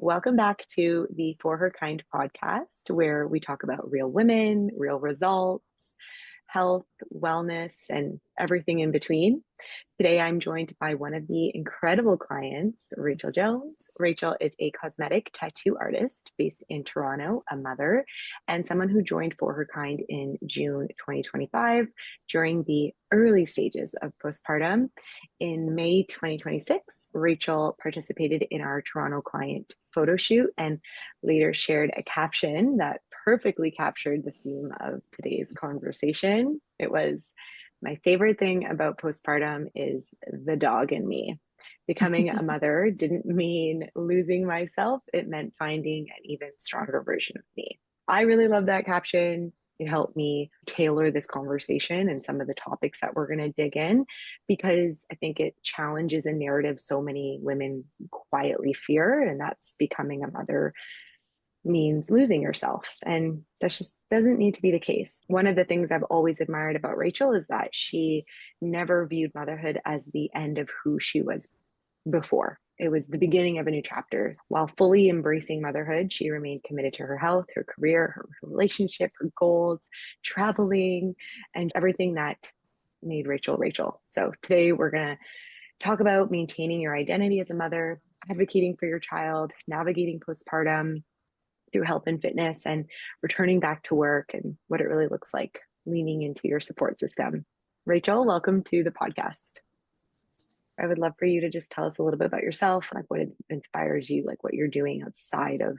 Welcome back to the For Her Kind podcast, where we talk about real women, real results, health, wellness, and everything in between. Today, I'm joined by one of the incredible clients, Rachael Jones. Rachael is a cosmetic tattoo artist based in Toronto, a mother, and someone who joined For Her Kind in June 2025 during the early stages of postpartum. In May 2026, Rachael participated in our Toronto client photo shoot and later shared a caption that perfectly captured the theme of today's conversation. It was, "My favorite thing about postpartum is the dog in me. Becoming a mother didn't mean losing myself, it meant finding an even stronger version of me." I really love that caption. It helped me tailor this conversation and some of the topics that we're going to dig in because I think it challenges a narrative so many women quietly fear, and that's becoming a mother means losing yourself. And that just doesn't need to be the case. One of the things I've always admired about Rachael is that she never viewed motherhood as the end of who she was before. It was the beginning of a new chapter. While fully embracing motherhood, she remained committed to her health, her career, her relationship, her goals, traveling, and everything that made Rachael Rachael. So today we're going to talk about maintaining your identity as a mother, advocating for your child, navigating postpartum through health and fitness, and returning back to work and what it really looks like leaning into your support system. Rachael, welcome to the podcast. I would love for you to just tell us a little bit about yourself, like what inspires you, like what you're doing outside of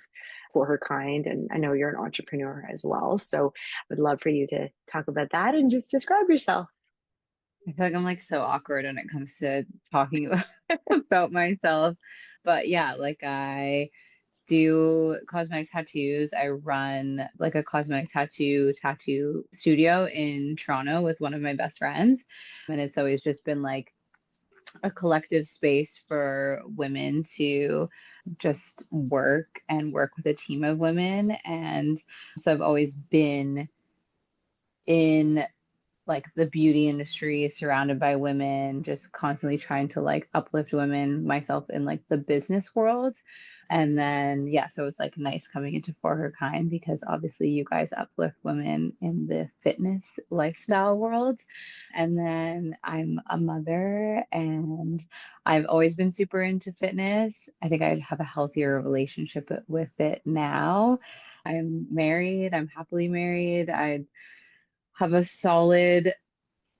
For Her Kind. And I know you're an entrepreneur as well. So I would love for you to talk about that and just describe yourself. I feel like I'm like so awkward when it comes to talking about, about myself. But yeah, like I do cosmetic tattoos. I run like a cosmetic tattoo studio in Toronto with one of my best friends. And it's always just been like a collective space for women to just work and work with a team of women. And so I've always been in like the beauty industry, surrounded by women, just constantly trying to like uplift women, myself in like the business world. And then, yeah, so it's like nice coming into For Her Kind because obviously you guys uplift women in the fitness lifestyle world. And then I'm a mother and I've always been super into fitness. I think I have a healthier relationship with it now. I'm married, I'm happily married. I have a solid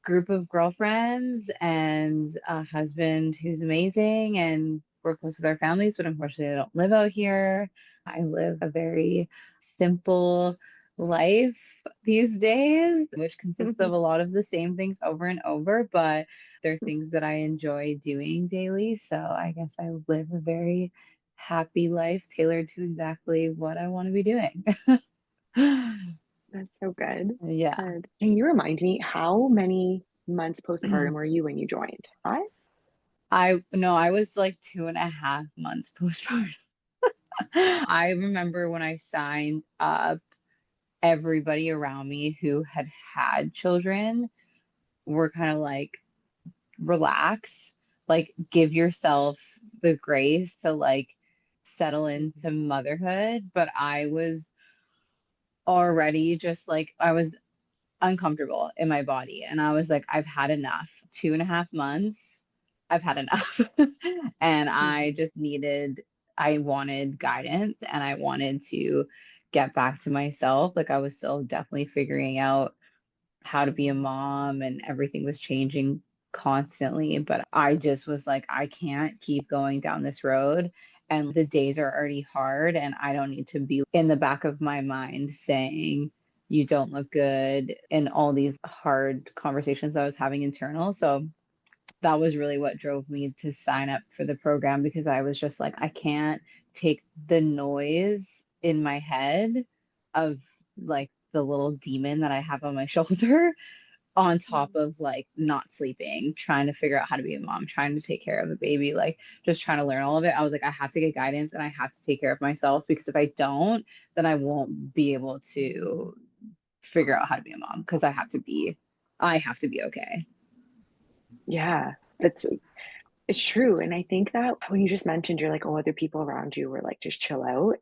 group of girlfriends and a husband who's amazing, and we're close with our families, but unfortunately, I don't live out here. I live a very simple life these days, which consists of a lot of the same things over and over, but they're things that I enjoy doing daily. So I guess I live a very happy life tailored to exactly what I want to be doing. That's so good. Yeah. Good. Can you remind me how many months postpartum were you when you joined? Five? I no, I was like 2.5 months postpartum. I remember when I signed up, everybody around me who had had children were kind of like, relax, like give yourself the grace to like settle into motherhood. But I was already just like, I was uncomfortable in my body. And I was like, I've had enough. 2.5 months, I've had enough. And I Mhm. just needed, I wanted guidance and I wanted to get back to myself. Like I was still definitely figuring out how to be a mom and everything was changing constantly. But I just was like, I can't keep going down this road. And the days are already hard. And I don't need to be in the back of my mind saying, you don't look good, and all these hard conversations I was having internal. So that was really what drove me to sign up for the program because I was just like, I can't take the noise in my head of like the little demon that I have on my shoulder on top of like not sleeping, trying to figure out how to be a mom, trying to take care of a baby, like just trying to learn all of it. I was like, I have to get guidance and I have to take care of myself because if I don't, then I won't be able to figure out how to be a mom because I have to be okay. Yeah, that's It's true. And I think that when you just mentioned, you're like, oh, other people around you were like, just chill out.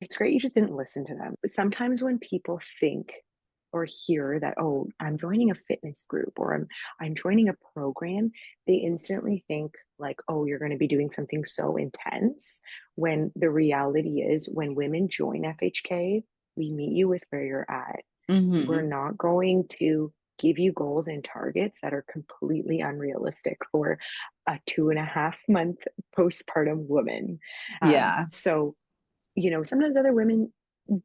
It's great you just didn't listen to them. But sometimes when people think or hear that, oh, I'm joining a fitness group or I'm joining a program, they instantly think like, oh, you're going to be doing something so intense. When the reality is, when women join FHK, we meet you with where you're at. We're Hmm. not going to give you goals and targets that are completely unrealistic for a 2.5 month postpartum woman. Yeah. So sometimes other women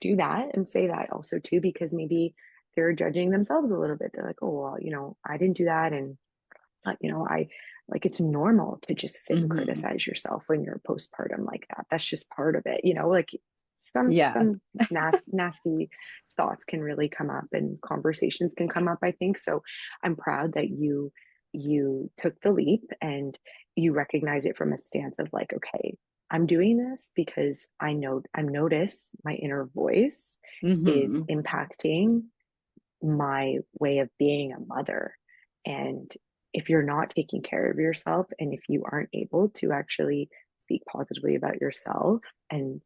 do that and say that also too, because maybe they're judging themselves a little bit. They're like, oh, well, I didn't do that. And, I like it's normal to just sit and Hmm. criticize yourself when you're postpartum like that. That's just part of it, like Yeah. some nasty thoughts can really come up and conversations can come up, I think. So I'm proud that you took the leap and you recognize it from a stance of like, okay, I'm doing this because I notice my inner voice is Hmm. impacting my way of being a mother. And if you're not taking care of yourself and if you aren't able to actually speak positively about yourself and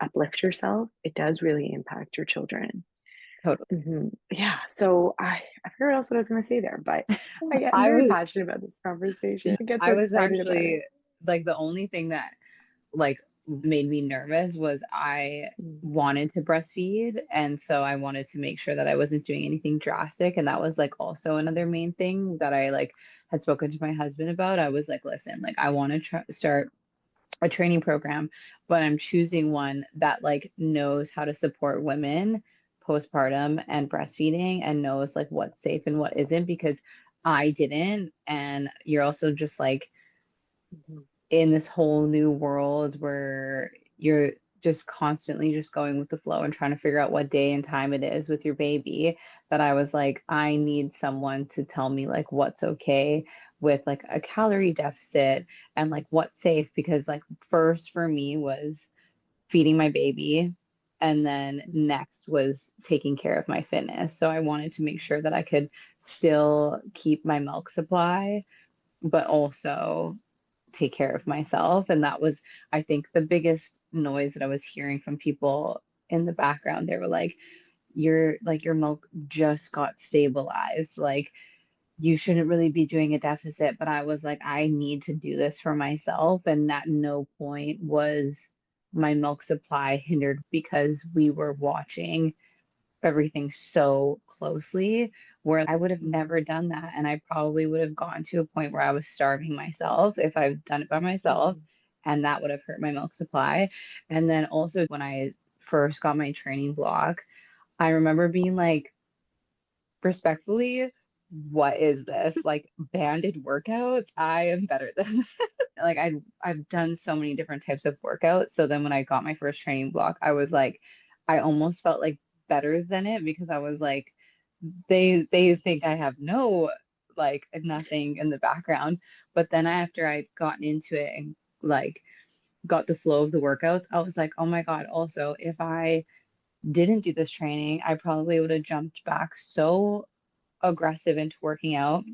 uplift yourself, it does really impact your children. Totally. Yeah. So I forgot else what I was going to say there, but I'm I very was, passionate about this conversation. yeah, I get so I was excited about actually it. like the only thing that like made me nervous was I Mm, wanted to breastfeed, and so I wanted to make sure that I wasn't doing anything drastic, and that was like also another main thing that I like had spoken to my husband about. I was like, listen, like I want to start a training program, but I'm choosing one that like knows how to support women postpartum and breastfeeding and knows like what's safe and what isn't, because I didn't. And you're also just like mhm, in this whole new world where you're just constantly just going with the flow and trying to figure out what day and time it is with your baby, that I was like, I need someone to tell me like what's okay with like a calorie deficit and like what's safe, because like first for me was feeding my baby, and then mhm, next was taking care of my fitness. So I wanted to make sure that I could still keep my milk supply but also take care of myself. And that was, I think, the biggest noise that I was hearing from people in the background. They were like, your milk just got stabilized. Like, you shouldn't really be doing a deficit. But I was like, I need to do this for myself. And at no point was my milk supply hindered because we were watching everything so closely, where I would have mhm, never done that. And I probably would have gotten to a point where I was starving myself if I've done it by myself. mhm, And that would have hurt my milk supply. And then also, when I first got my training block, I remember being like, respectfully, what is this? Like banded workouts? I am better than this. Like I've done so many different types of workouts. So then when I got my first training block, I was like, I almost felt like better than it, because I was like, they think I have no like nothing in the background. But then after I'd gotten into it and like got the flow of the workouts, I was like, oh my God, also if I didn't do this training, I probably would have jumped back so aggressive into working out,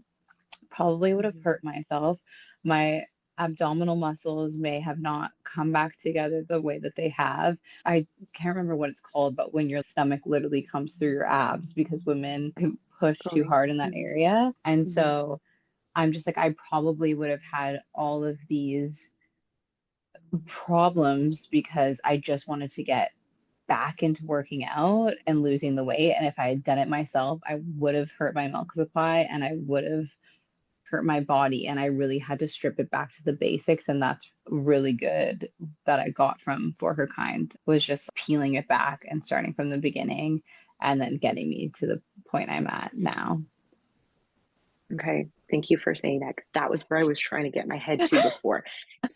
probably would have mhm. hurt myself. My abdominal muscles may have not come back together the way that they have. I can't remember what it's called, but when your stomach literally comes through your abs, because women can push too Going. hard in that Mhm, area. And mhm, so I'm just like, I probably would have had all of these problems because I just wanted to get back into working out and losing the weight. And if I had done it myself, I would have hurt my milk supply and I would have hurt my body. And I really had to strip it back to the basics. And that's really good that I got from For Her Kind, was just peeling it back and starting from the beginning and then getting me to the point I'm at now. Okay, thank you for saying that. That was where I was trying to get my head to before.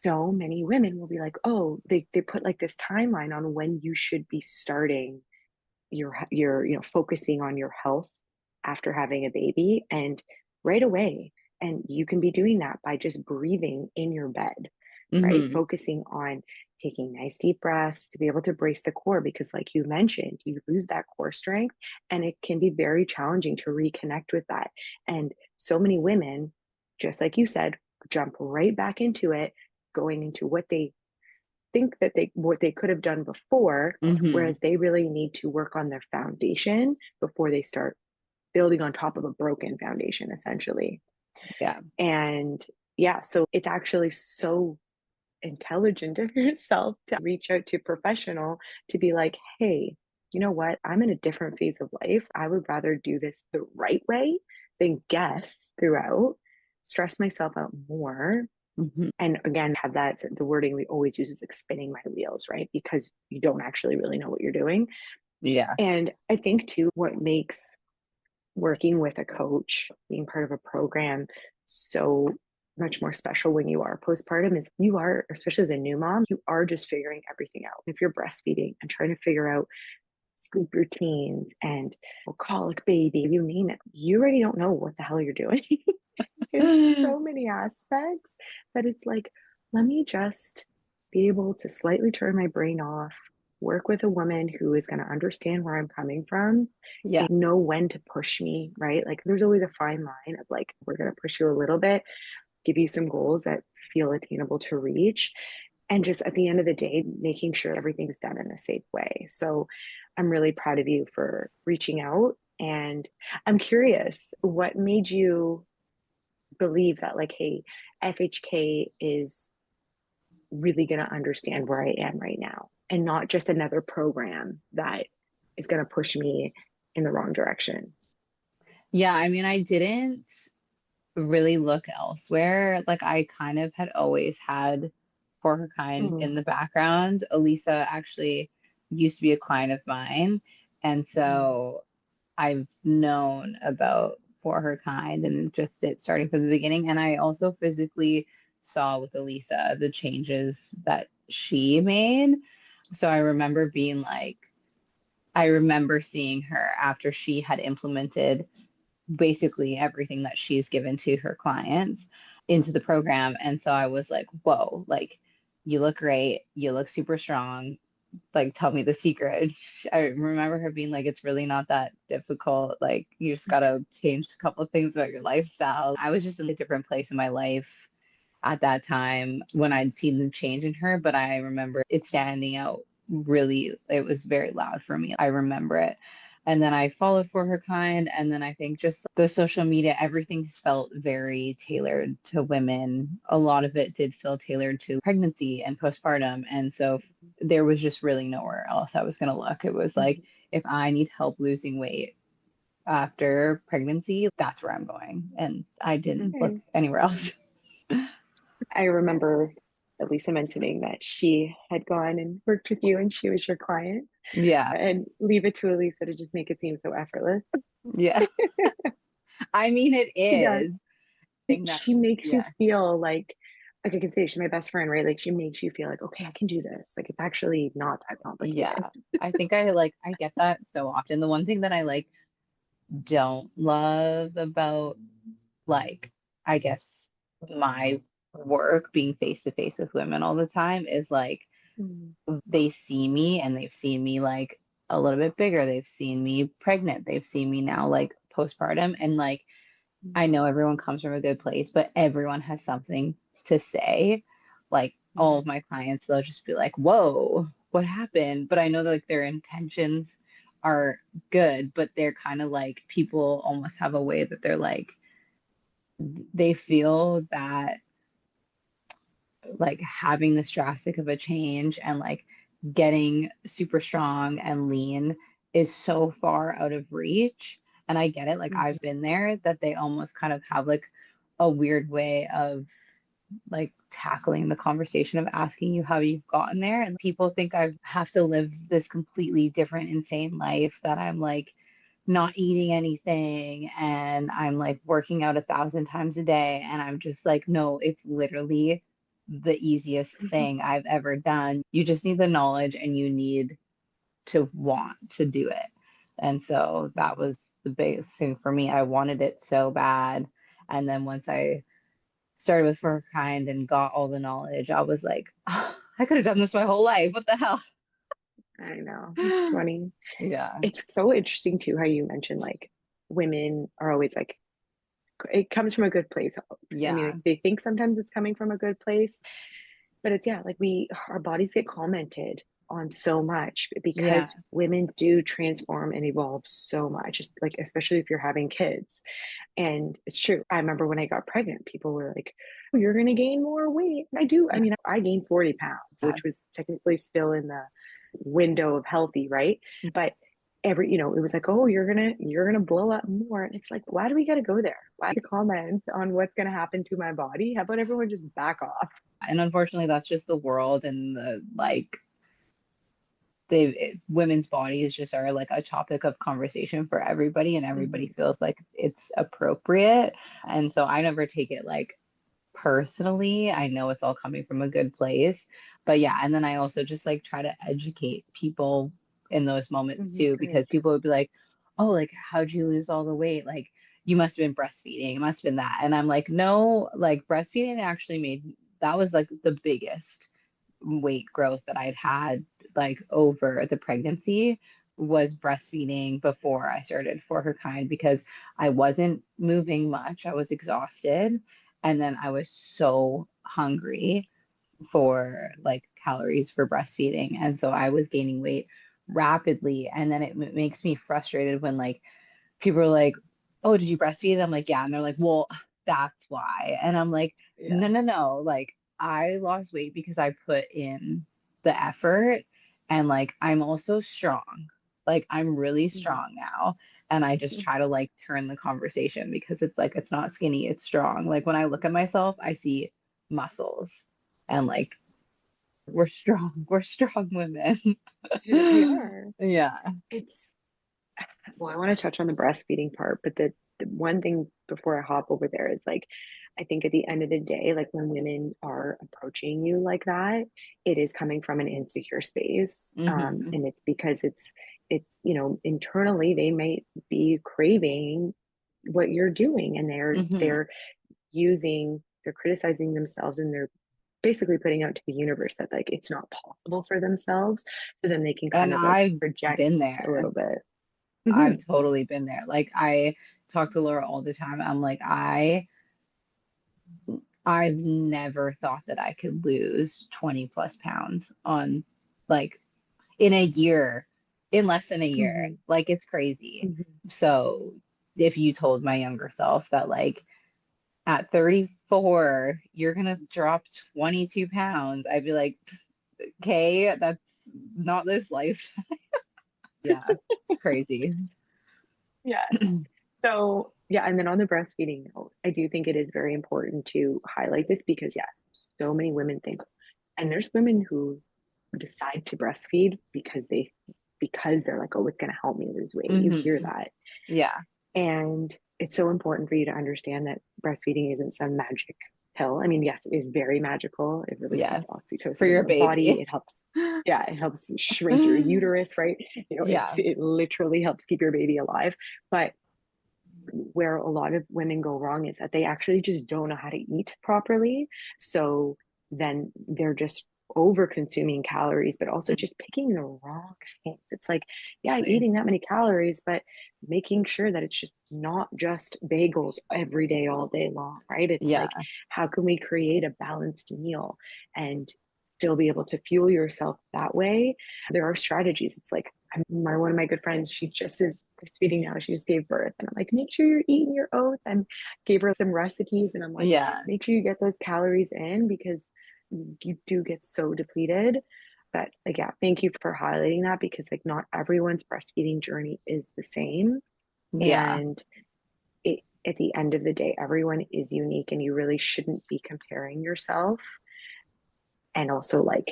So many women will be like, oh, they put like this timeline on when you should be starting your focusing on your health after having a baby and right away. And you can be doing that by just breathing in your bed, right? Hmm. Focusing on taking nice deep breaths to be able to brace the core, because like you mentioned, you lose that core strength and it can be very challenging to reconnect with that. And so many women, just like you said, jump right back into it, going into what they think that what they could have done before, Hmm. whereas they really need to work on their foundation before they start building on top of a broken foundation, essentially. Yeah. And yeah, so it's actually so intelligent of yourself to reach out to a professional to be like, hey, you know what? I'm in a different phase of life. I would rather do this the right way than guess throughout, stress myself out more. Hmm. And again, have that the wording we always use is like spinning my wheels, right? Because you don't actually really know what you're doing. Yeah. And I think too, what makes working with a coach, being part of a program, so much more special when you are postpartum is you are, especially as a new mom, you are just figuring everything out. If you're breastfeeding and trying to figure out sleep routines and colic baby, you name it, you already don't know what the hell you're doing in so many aspects that it's like, let me just be able to slightly turn my brain off, work with a woman who is going to understand where I'm coming from Yeah. and know when to push me, right? Like there's always a fine line of like, we're going to push you a little bit, give you some goals that feel attainable to reach. And just at the end of the day, making sure everything's done in a safe way. So I'm really proud of you for reaching out. And I'm curious, what made you believe that, like, hey, FHK is really going to understand where I am right now and not just another program that is going to push me in the wrong direction? Yeah. I mean, I didn't really look elsewhere. Like I kind of had always had For Her Kind Mm-hmm. in the background. Elisa actually used to be a client of mine. And so I've known about For Her Kind and just it starting from the beginning. And I also physically saw with Elisa the changes that she made. So I remember being like, I remember seeing her after she had implemented basically everything that she's given to her clients into the program. And so I was like, whoa, like you look great. You look super strong. Like, tell me the secret. I remember her being like, it's really not that difficult. Like, you just got to change a couple of things about your lifestyle. I was just in a different place in my life at that time when I'd seen the change in her, but I remember it standing out really, it was very loud for me. I remember it. And then I followed For Her Kind. And then I think just the social media, everything's felt very tailored to women. A lot of it did feel tailored to pregnancy and postpartum. And so there was just really nowhere else I was going to look. It was like, if I need help losing weight after pregnancy, that's where I'm going. And I didn't look Okay. anywhere else. I remember Lisa mentioning that she had gone and worked with you and she was your client, Yeah. and leave it to Elisa to just make it seem so effortless. Yeah. I mean, it She does. is. Thing that, She makes you yeah. feel like I can say she's my best friend, right? Like she makes you feel like, okay, I can do this. Like it's actually not that complicated. Yeah. I think I get that so often. The one thing that I like don't love about like I guess my work being face to face with women all the time is like Mm. they see me and they've seen me like a little bit bigger. They've seen me pregnant. They've seen me now like postpartum and like I know everyone comes from a good place, but everyone has something to say. Like all of my clients, they'll just be like, "Whoa, what happened?" But I know that like their intentions are good, but they're kind of like people almost have a way that they're like they feel that like having this drastic of a change and like getting super strong and lean is so far out of reach. And I get it, like I've been there, that they almost kind of have like a weird way of like tackling the conversation of asking you how you've gotten there. And people think I have to live this completely different, insane life that I'm like not eating anything and I'm like working out 1,000 times a day. And I'm just like, no, it's literally the easiest thing I've ever done. You just need the knowledge and you need to want to do it. And so that was the biggest thing for me. I wanted it so bad. And then once I started with For Her Kind and got all the knowledge, I was like, oh, I could have done this my whole life. What the hell? I know. It's funny. Yeah. It's so interesting too how you mentioned like women are always like it comes from a good place. I Yeah. mean, they think sometimes it's coming from a good place, but it's, yeah, like our bodies get commented on so much Yeah. because women do transform and evolve so much, like, especially if you're having kids. And it's true. I remember when I got pregnant, people were like, oh, you're going to gain more weight. And I do. I mean, I gained 40 pounds, Yeah. which was technically still in the window of healthy, right? But it was like, oh, you're gonna blow up more. And it's like, why do we gotta go there? Why comment on what's gonna happen to my body? How about everyone just back off? And unfortunately, that's just the world, and the like they women's bodies just are like a topic of conversation for everybody, and everybody Mm-hmm. feels like it's appropriate. And so I never take it like personally. I know it's all coming from a good place. But yeah, and then I also just like try to educate people in those moments Mm-hmm. too, Great. because people would be like, oh, like, how'd you lose all the weight? Like, you must have been breastfeeding. It must have been that. And I'm like, no, like, breastfeeding actually made that was like the biggest weight growth that I'd had like over the pregnancy was breastfeeding before I started For Her Kind, because I wasn't moving much. I was exhausted. And then I was so hungry for like calories for breastfeeding. And so I was gaining weight rapidly. And then it makes me frustrated when like people are like, oh, did you breastfeed? I'm like, yeah. And they're like, well, that's why. And I'm like, Yeah. no, no, no. Like, I lost weight because I put in the effort. And like, I'm also strong. Like, I'm really Mm-hmm. strong now. And I just try to like turn the conversation, because it's like, it's not skinny, it's strong. Like, when I look at myself, I see muscles, and like, we're strong. We're strong women. We are. Yeah. It's Well, I want to touch on the breastfeeding part, but the one thing before I hop over there is like, I think at the end of the day, like when women are approaching you like that, it is coming from an insecure space. Hmm. And it's because internally they might be craving what you're doing, and Hmm. they're criticizing themselves, and they're basically putting out to the universe that like it's not possible for themselves. So then they can And kind of like I've project been a there. little bit. I've Mm-hmm. totally been there. Like, I talk to Laura all the time. I'm like, I've never thought that I could lose 20 plus pounds on like in a year, in less than a year. Mm-hmm. Like, it's crazy. Mm-hmm. So if you told my younger self that like at 34 you're gonna drop 22 pounds, I'd be like, okay, that's not this life. Yeah, it's crazy. Yeah. So, yeah, and then on the breastfeeding note, I do think it is very important to highlight this because, yes, so many women think, and there's women who decide to breastfeed because they're like, oh, it's going to help me lose weight. You hear Hmm. that. Yeah. And it's so important for you to understand that breastfeeding isn't some magic pill. I mean, yes, it is very magical. It releases Yes. For oxytocin in your your body. baby. It helps, yeah, it helps you shrink your uterus, right? Yeah. It literally helps keep your baby alive. But where a lot of women go wrong is that they actually just don't know how to eat properly. So then they're just over consuming calories, but also just picking the wrong things. It's like, yeah, Exactly. eating that many calories, but making sure that it's just not just bagels every day, all day long, right? It's like, Yeah. how can we create a balanced meal and still be able to fuel yourself that way? There are strategies. It's like, one of my good friends, she just is breastfeeding now. She just gave birth. And I'm like, make sure you're eating your oats. I gave her some recipes and I'm like, Yeah. make sure you get those calories in because you do get so depleted. But like, yeah, thank you for highlighting that because like not everyone's breastfeeding journey is the same. Yeah. And at the end of the day, everyone is unique and you really shouldn't be comparing yourself and also like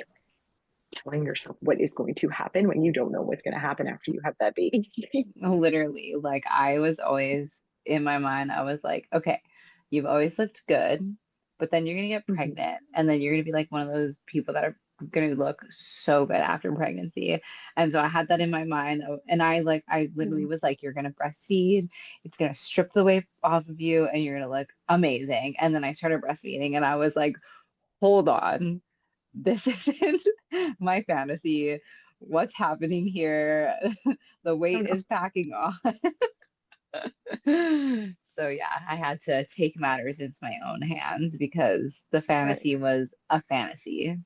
telling yourself what is going to happen when you don't know what's going to happen after you have that baby. Literally, like, I was always in my mind, I was like, okay, you've always looked good, but then you're gonna get Mm-hmm. pregnant, and then you're gonna be like one of those people that are gonna look so good after pregnancy. And so I had that in my mind, and I literally was like, you're gonna breastfeed, it's gonna strip the weight off of you, and you're gonna look amazing. And then I started breastfeeding, and I was like, hold on, this isn't my fantasy. What's happening here? The weight is packing on. So yeah, I had to take matters into my own hands because the Right. fantasy was a fantasy.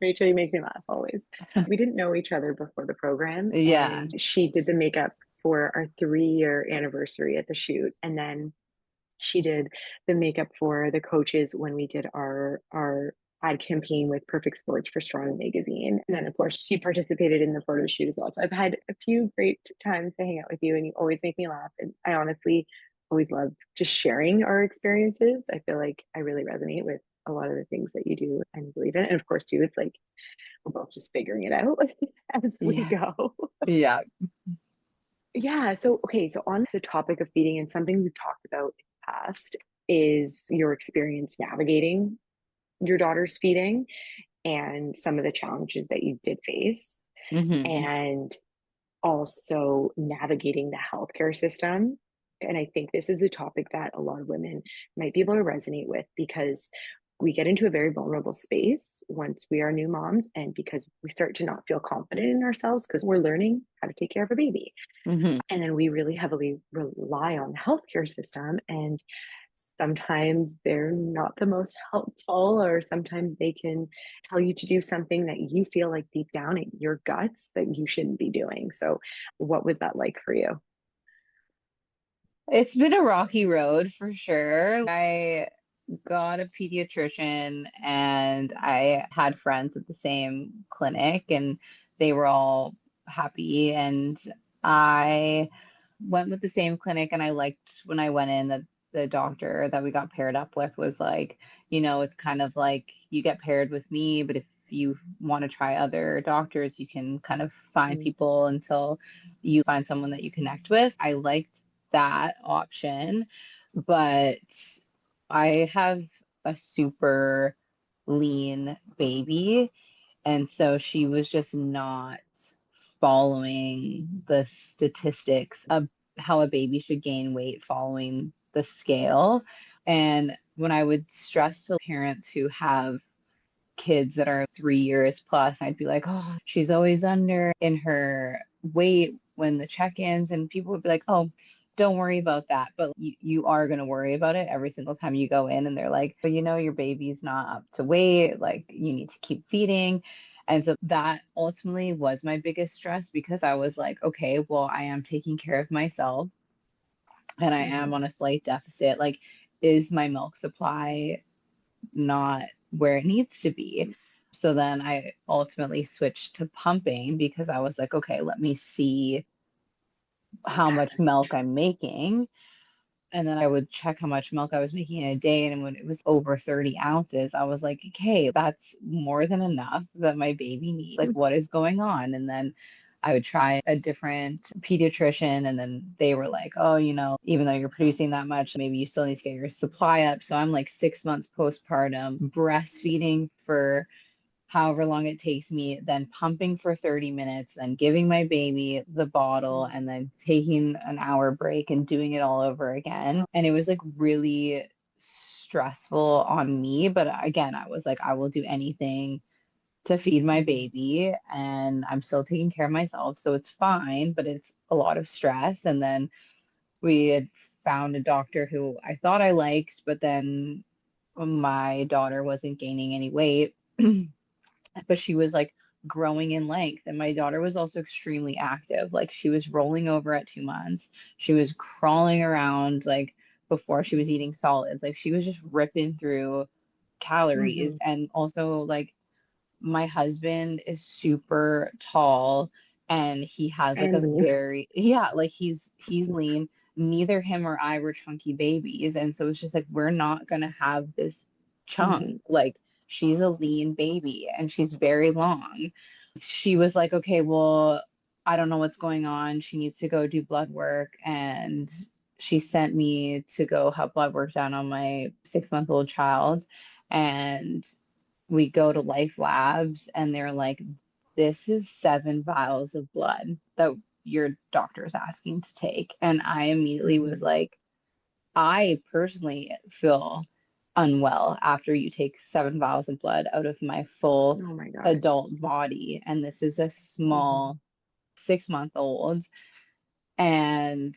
Rachel, you make me laugh always. We didn't know each other before the program, Yeah. and she did the makeup for our 3-year anniversary at the shoot. And then she did the makeup for the coaches when we did our ad campaign with Perfect Sports for Strong Magazine. And then of course she participated in the photo shoot as well. So I've had a few great times to hang out with you and you always make me laugh. And I honestly always love just sharing our experiences. I feel like I really resonate with a lot of the things that you do and believe in. And of course too, it's like we're both just figuring it out as we Yeah. go. Yeah. Yeah. So, okay. So, on the topic of feeding, and something we've talked about in the past is your experience navigating your daughter's feeding and some of the challenges that you did face, Hmm. and also navigating the healthcare system. And I think this is a topic that a lot of women might be able to resonate with because we get into a very vulnerable space once we are new moms, and because we start to not feel confident in ourselves because we're learning how to take care of a baby. Hmm. And then we really heavily rely on the healthcare system. And sometimes they're not the most helpful, or sometimes they can tell you to do something that you feel like deep down in your guts that you shouldn't be doing. So, what was that like for you? It's been a rocky road for sure. I got a pediatrician and I had friends at the same clinic and they were all happy and I went with the same clinic and I liked when I went in that the doctor that we got paired up with was like, it's kind of like you get paired with me, but if you want to try other doctors, you can kind of find Mm, people until you find someone that you connect with. I liked that option, but I have a super lean baby, and so she was just not following the statistics of how a baby should gain weight following the scale. And when I would stress to parents who have kids that are 3 years plus, I'd be like, oh, she's always under in her weight when the check-ins, and people would be like, oh, don't worry about that. But you are going to worry about it every single time you go in, and they're like, but your baby's not up to weight, like you need to keep feeding. And so that ultimately was my biggest stress because I was like, okay, well, I am taking care of myself and I am mhm. on a slight deficit. Like, is my milk supply not where it needs to be? So then I ultimately switched to pumping because I was like, okay, let me see how much milk I'm making. And then I would check how much milk I was making in a day. And when it was over 30 ounces, I was like, okay, that's more than enough that my baby needs. Like, what is going on? And then I would try a different pediatrician. And then they were like, oh, even though you're producing that much, maybe you still need to get your supply up. So I'm like 6 months postpartum, breastfeeding for however long it takes me, then pumping for 30 minutes, then giving my baby the bottle, and then taking an hour break and doing it all over again. And it was like really stressful on me. But again, I was like, I will do anything to feed my Mhm. baby, and I'm still taking care of myself. So it's fine, but it's a lot of stress. And then we had found a doctor who I thought I liked, but then my daughter wasn't gaining any weight. But she was like growing in length. And my daughter was also extremely active. Like she was rolling over at 2 months. She was crawling around like before she was eating solids. Like she was just ripping through calories. Mhm. And also like my husband is super tall and he has like And a lean. very yeah, like he's lean. Neither him or I were chunky babies. And so it's just like we're not gonna have this chunk. Mhm. Like she's a lean baby and she's very long. She was like, okay, well, I don't know what's going on. She needs to go do blood work. And she sent me to go have blood work done on my 6-month-old child. And we go to Life Labs and they're like, this is 7 vials of blood that your doctor's asking to take. And I immediately was Mhm. like, I personally feel unwell after you take 7 vials of blood out of my full Oh my God. adult body. And this is a Mhm. small 6-month old. And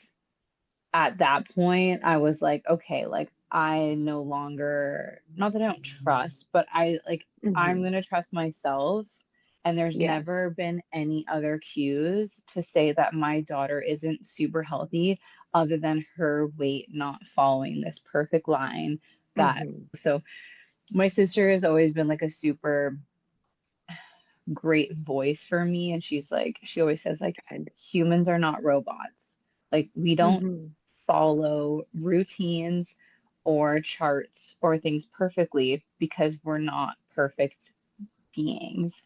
at that point, I was like, okay, like I no longer, not that I don't trust, but I like, I'm Hmm. going to trust myself. And there's Yeah. never been any other cues to say that my daughter isn't super healthy other than her weight not following this perfect line that, Hmm. so my sister has always been like a super great voice for me. And she's like, she always says, like, Good. humans are not robots. Like, we don't Hmm. follow routines or charts or things perfectly because we're not perfect beings.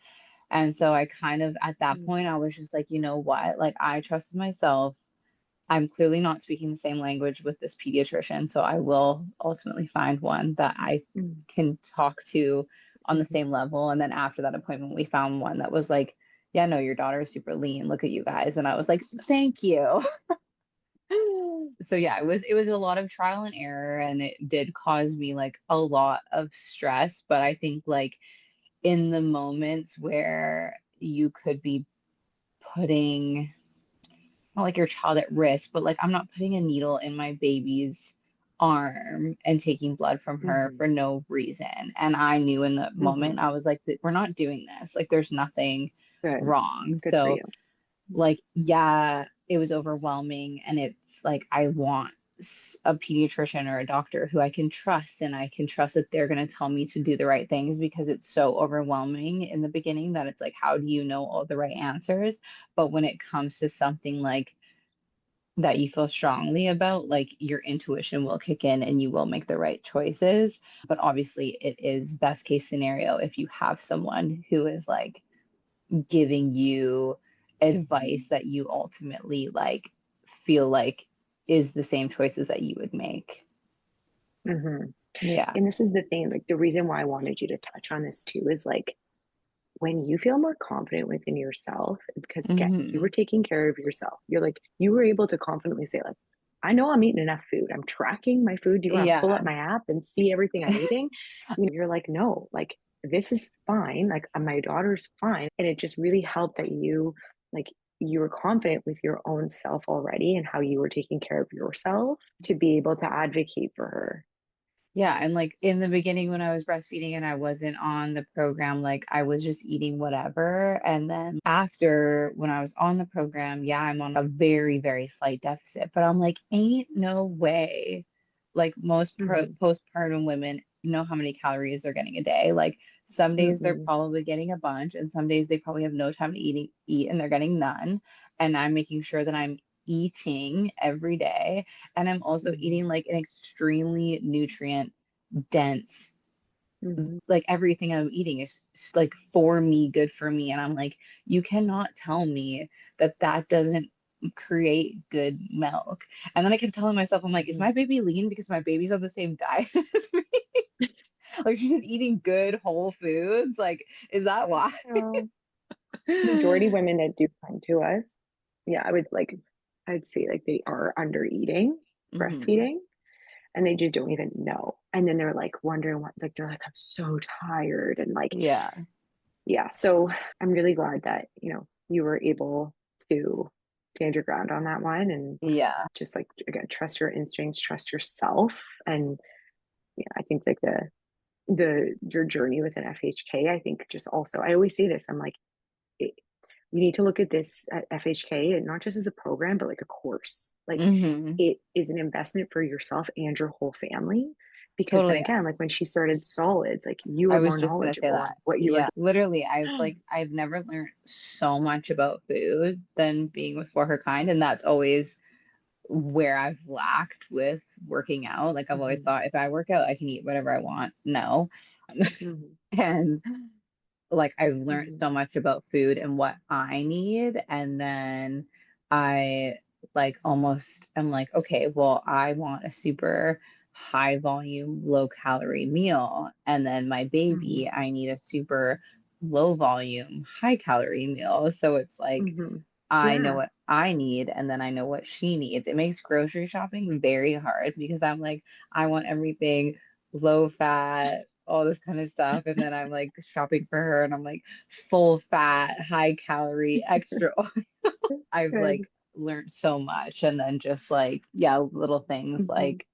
And so I kind of, at that point, I was just like, you know what? Like, I trusted myself. I'm clearly not speaking the same language with this pediatrician, so I will ultimately find one that I Hmm. can talk to on the Hmm. same level. And then after that appointment, we found one that was like, yeah, no, your daughter is super lean. Look at you guys. And I was like, thank you. So yeah, it was a lot of trial and error, and it did cause me like a lot of stress. But I think like in the moments where you could be putting not like your child at risk, but like I'm not putting a needle in my baby's arm and taking blood from her Hmm. for no reason. And I knew in the moment, Hmm. I was like, we're not doing this. Like there's nothing Good. wrong. Good for So you. like, yeah, it was overwhelming. And it's like, I want a pediatrician or a doctor who I can trust, and I can trust that they're going to tell me to do the right things, because it's so overwhelming in the beginning that it's like, how do you know all the right answers? But when it comes to something like that you feel strongly about, like your intuition will kick in and you will make the right choices. But obviously, it is best case scenario if you have someone who is like giving you advice that you ultimately like feel like is the same choices that you would make. Hmm. Yeah. And this is the thing, like the reason why I wanted you to touch on this too is like when you feel more confident within yourself, because again, you Hmm. were taking care of yourself. You're like, you were able to confidently say, like, I know I'm eating enough food. I'm tracking my food. Do you want to pull Yeah. up my app and see everything I'm eating? You know, you're like, no, like this is fine. Like my daughter's fine. And it just really helped that like, you were confident with your own self already and how you were taking care of yourself to be able to advocate for her. Yeah, and like in the beginning when I was breastfeeding and I wasn't on the program, like I was just eating whatever. And then after when I was on the program, yeah, I'm on a very, very slight deficit, but I'm like, ain't no way. Like most Hmm. postpartum women know how many calories they're getting a day. Like some days they're Hmm. probably getting a bunch, and some days they probably have no time to eat and they're getting none. And I'm making sure that I'm eating every day, and I'm also Hmm. eating like an extremely nutrient dense, Hmm. like everything I'm eating is like for me, good for me. And I'm like, you cannot tell me that that doesn't create good milk. And then I kept telling myself, I'm like, is Hmm. my baby lean because my baby's on the same diet as me? Like she's just eating good whole foods. Like, is that why? So majority women that do come to us, yeah, I'd say like they are under eating, Hmm. breastfeeding, and they just don't even know. And then they're like wondering what, like, they're like, I'm so tired. And like, Yeah. yeah. So I'm really glad that, you were able to stand your ground on that one and Yeah. just like, again, trust your instincts, trust yourself. And yeah, I think like your journey with an FHK, I think just also, I always say this, I'm like, it, you need to look at this at FHK and not just as a program, but like a course. Like Hmm. it is an investment for yourself and your whole family. Because then Totally. again, like when she started solids, like you I were was more just gonna say knowledgeable on that. what you were Yeah, literally, I've never learned so much about food than being with For Her Kind, and that's always where I've lacked with working out. Like I've always doing. thought if I work out, I can eat whatever I want. No. Hmm. And like I've learned Hmm. so much about food and what I need, and then I like almost am like, okay, well, I want a super high volume, low calorie meal, and then my Hmm. baby, I need a super low volume, high calorie meal. So it's like Hmm. I know Yeah. what I need, and then I know what she needs. It makes grocery shopping very hard because I'm like, I want everything low fat, all this kind of stuff. And then I'm like shopping for her and I'm like full fat, high calorie, extra oil. I've like Good. learned so much. And then just like, yeah, little things Mhm. like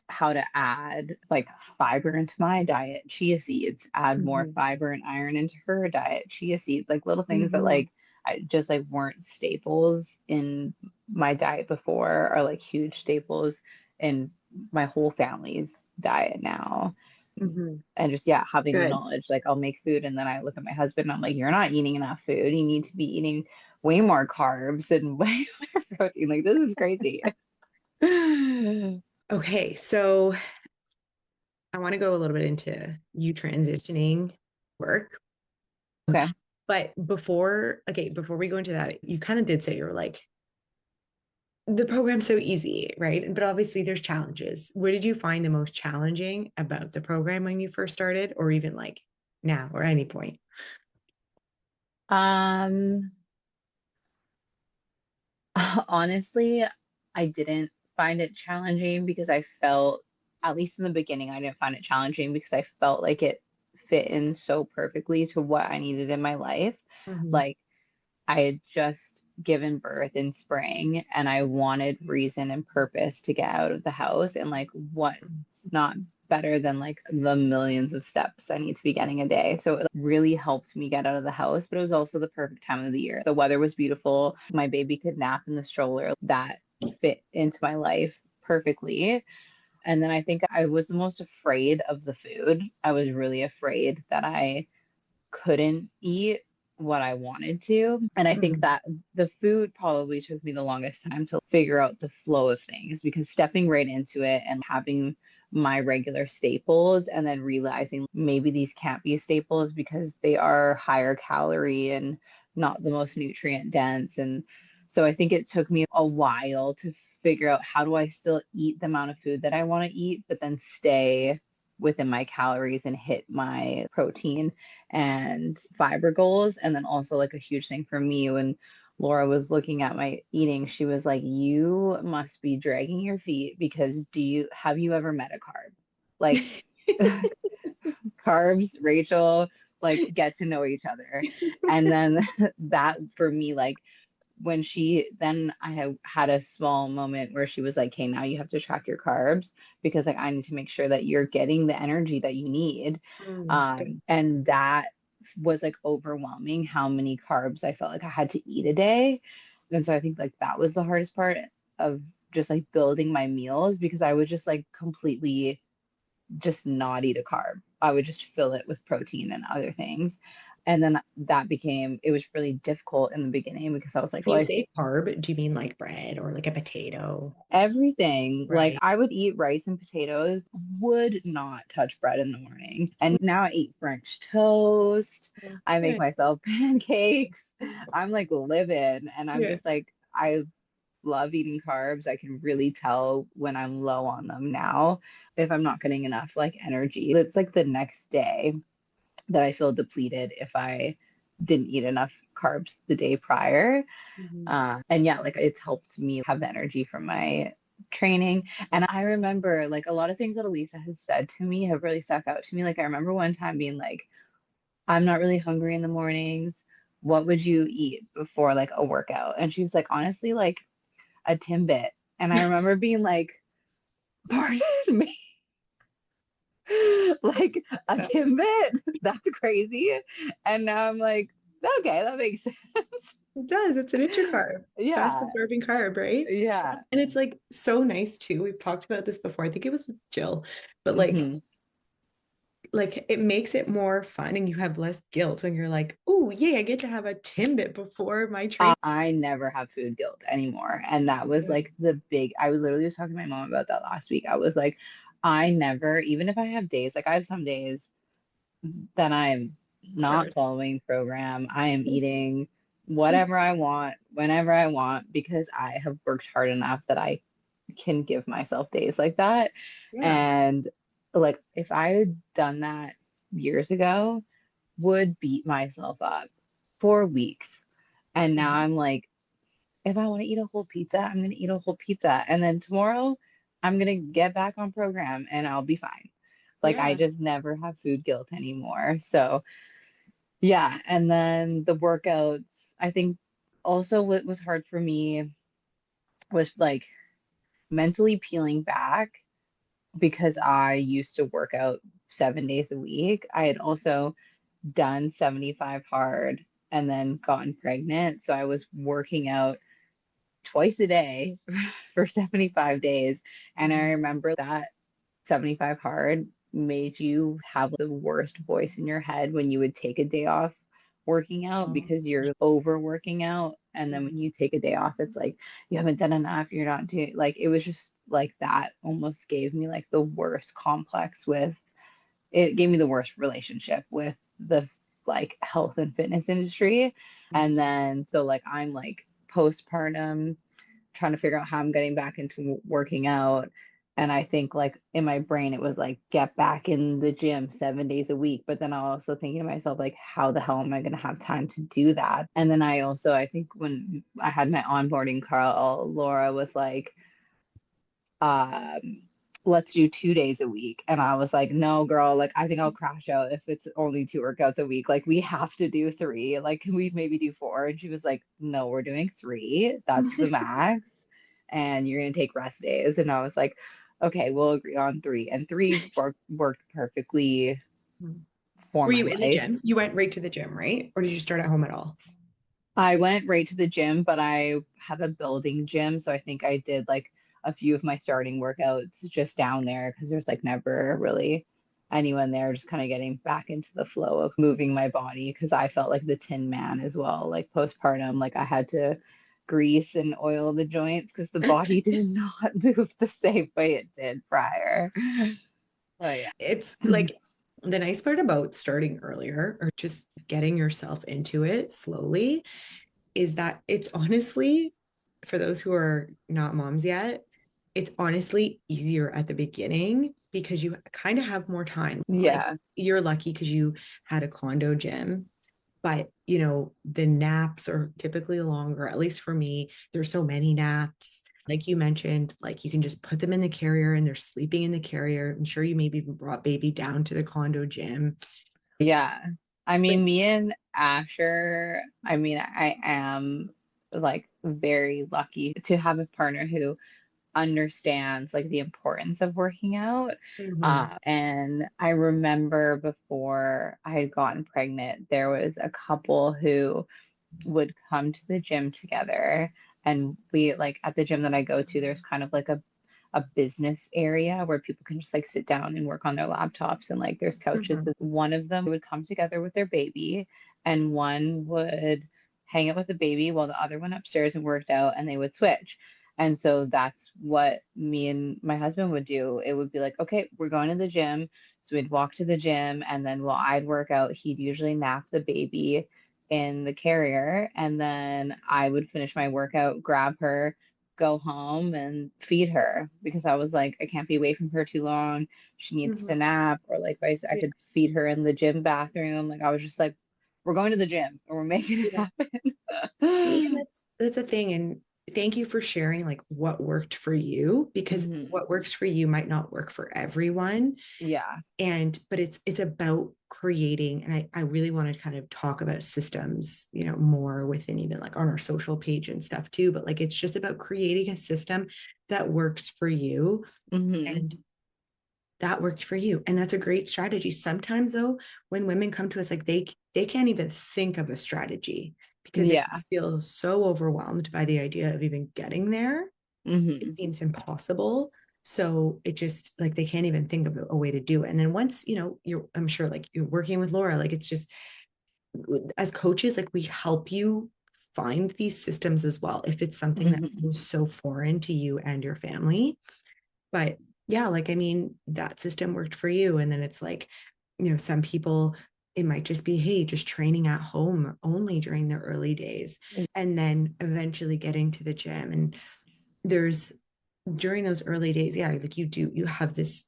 how to add like fiber into my diet, chia seeds, add more Mhm. fiber and iron into her diet, chia seeds, like little things that Mhm. like I just like weren't staples in my diet before are like huge staples in my whole family's diet now. Mhm. And just, yeah, having the Good. knowledge, like I'll make food and then I look at my husband and I'm like, you're not eating enough food. You need to be eating way more carbs and way more protein. Like, this is crazy. Okay, so I want to go a little bit into you transitioning work. Okay. But before we go into that, you kind of did say you were like, the program's so easy, right? But obviously there's challenges. What did you find the most challenging about the program when you first started, or even like now or any point? Um, Honestly, I didn't find it challenging because I felt, at least in the beginning, I didn't find it challenging because I felt like it fit in so perfectly to what I needed in my life. Mhm. Like, I had just given birth in spring and I wanted reason and purpose to get out of the house. And like, what's not better than like the millions of steps I need to be getting a day? So it really helped me get out of the house, but it was also the perfect time of the year. The weather was beautiful. My baby could nap in the stroller. That fit into my life perfectly. And then I think I was the most afraid of the food. I was really afraid that I couldn't eat what I wanted to. And I think Mhm. that the food probably took me the longest time to figure out the flow of things because stepping right into it and having my regular staples and then realizing maybe these can't be staples because they are higher calorie and not the most nutrient dense. And so I think it took me a while to figure out how do I still eat the amount of food that I want to eat, but then stay within my calories and hit my protein and fiber goals. And then also like a huge thing for me when Laura was looking at my eating, she was like, you must be dragging your feet because have you ever met a carb? Like carbs, Rachel, like get to know each other. And then that for me, like when I had a small moment where she was like, hey, now you have to track your carbs because like I need to make sure that you're getting the energy that you need. Good. And that was like overwhelming how many carbs I felt like I had to eat a day. And so I think like that was the hardest part of just like building my meals because I would just like completely just not eat a carb. I would just fill it with protein and other things. And then it was really difficult in the beginning because I was like, When well, you say carb, do you mean like bread or like a potato? everything. Like Right. I would eat rice and potatoes, would not touch bread in the morning. And now I eat French toast. I make Good. myself pancakes. I'm like living and I'm Yeah. just like, I love eating carbs. I can really tell when I'm low on them now if I'm not getting enough like energy. It's like the next day that I feel depleted if I didn't eat enough carbs the day prior. Mhm. And yeah, like it's helped me have the energy from my training. And I remember like a lot of things that Elisa has said to me have really stuck out to me. Like I remember one time being like, I'm not really hungry in the mornings. What would you eat before like a workout? And she's like, honestly, like a Timbit. And I remember being like, pardon me, like a Timbit? That's crazy. And now I'm like, okay, that makes sense. It does. It's an intracarb, fast Yeah. absorbing carb, right? Yeah. And it's like so nice too. We've talked about this before. I think it was with Jill, but Hmm. like it makes it more fun and you have less guilt when you're like, oh yeah, I get to have a Timbit before my train. I never have food guilt anymore. And that was like the big, I was literally just talking to my mom about that last week. I was like, I never, even if I have days, like I have some days that I'm not Hard. following program, I am eating whatever I want, whenever I want, because I have worked hard enough that I can give myself days like that. Yeah. And like if I had done that years ago, would beat myself up for weeks. And now Mhm. I'm like, if I want to eat a whole pizza, I'm going to eat a whole pizza. And then tomorrow, I'm going to get back on program and I'll be fine. Like, I Yeah. just never have food guilt anymore. So, yeah. And then the workouts, I think also what was hard for me. was like mentally peeling back because I used to work out 7 days a week. I had also done 75 hard and then gotten pregnant. So I was working out twice a day for 75 days. And I remember that 75 hard made you have the worst voice in your head when you would take a day off working out Oh, because you're overworking out. And then when you take a day off, it's like you haven't done enough. You're not doing like it was just like that almost gave me like the worst complex with it gave me the worst relationship with the like health and fitness industry. And then so like I'm like postpartum trying to figure out how I'm getting back into working out. And I think like in my brain, it was like, get back in the gym 7 days a week. But then I also thinking to myself, like, how the hell am I going to have time to do that? And then I also, I think when I had my onboarding call, Laura was like, um, let's do 2 days a week. And I was like, no, girl, like, I think I'll crash out if it's only 2 workouts a week. Like, we have to do three. Like, can we maybe do four? And she was like, no, we're doing three. That's the max. And you're going to take rest days. And I was like, okay, we'll agree on three. And three worked perfectly for were my you in the life. gym? You went right to the gym, right? Or did you start at home at all? I went right to the gym, but I have a building gym. So I think I did like a few of my starting workouts just down there because there's like never really anyone there, just kind of getting back into the flow of moving my body because I felt like the Tin Man as well. Like postpartum, like I had to grease and oil the joints because the body did not move the same way it did prior. Oh, yeah. It's like the nice part about starting earlier or just getting yourself into it slowly is that it's honestly, for those who are not moms yet, it's honestly easier at the beginning because you kind of have more time. Like Yeah. you're lucky because you had a condo gym, but the naps are typically longer. At least for me, there's so many naps. Like you mentioned, like you can just put them in the carrier and they're sleeping in the carrier. I'm sure you maybe even brought baby down to the condo gym. Yeah. I But mean, me and Asher, I mean, I am like very lucky to have a partner who understands like the importance of working out. mhm, And I remember before I had gotten pregnant, there was a couple who would come to the gym together. And we like at the gym that I go to, there's kind of like a business area where people can just like sit down and work on their laptops and like there's couches. mhm, But one of them would come together with their baby and one would hang out with the baby while the other one upstairs and worked out and they would switch. And so that's what me and my husband would do. It would be like, okay, we're going to the gym. So we'd walk to the gym and then while I'd work out, he'd usually nap the baby in the carrier and then I would finish my workout, grab her, go home and feed her because I was like, I can't be away from her too long. She needs to mhm. nap, or like vice, I Yeah. could feed her in the gym bathroom. Like I was just like, we're going to the gym and we're making it Yeah. See, and happen. that's a thing. And thank you for sharing like what worked for you because Hmm. what works for you might not work for everyone. Yeah. And but it's about creating, and I really want to kind of talk about systems, more within even like on our social page and stuff too. But like it's just about creating a system that works for you Hmm. and that worked for you. And that's a great strategy. Sometimes though, when women come to us, like they can't even think of a strategy because they Yeah. feel so overwhelmed by the idea of even getting there. It Hmm. seems impossible. So it just like they can't even think of a way to do it. And then once, I'm sure like you're working with Laura, like it's just as coaches, like we help you find these systems as well if it's something that Hmm. seems so foreign to you and your family. But yeah, like I mean, that system worked for you. And then it's like, some people, it might just be, hey, just training at home only during the early days, and then eventually getting to the gym. And there's during those early days, yeah, like you have this,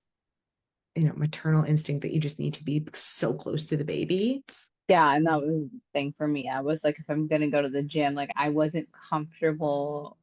maternal instinct that you just need to be so close to the baby. Yeah, and that was the thing for me. I was like, if I'm gonna go to the gym, like I wasn't comfortable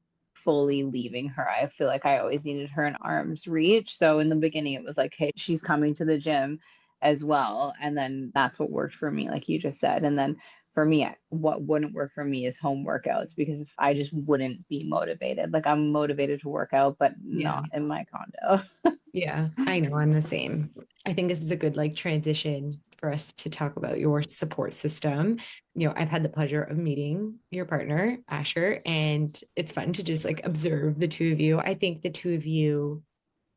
fully leaving her. I feel like I always needed her in arm's reach. So in the beginning, it was like, hey, she's coming to the gym as well. And then that's what worked for me, like you just said. And then for me, what wouldn't work for me is home workouts because if I just wouldn't be motivated. Like I'm motivated to work out, but Yeah. not in my condo. Yeah, I know I'm the same. I think this is a good like transition for us to talk about your support system. I've had the pleasure of meeting your partner, Asher, and it's fun to just like observe the two of you. I think the two of you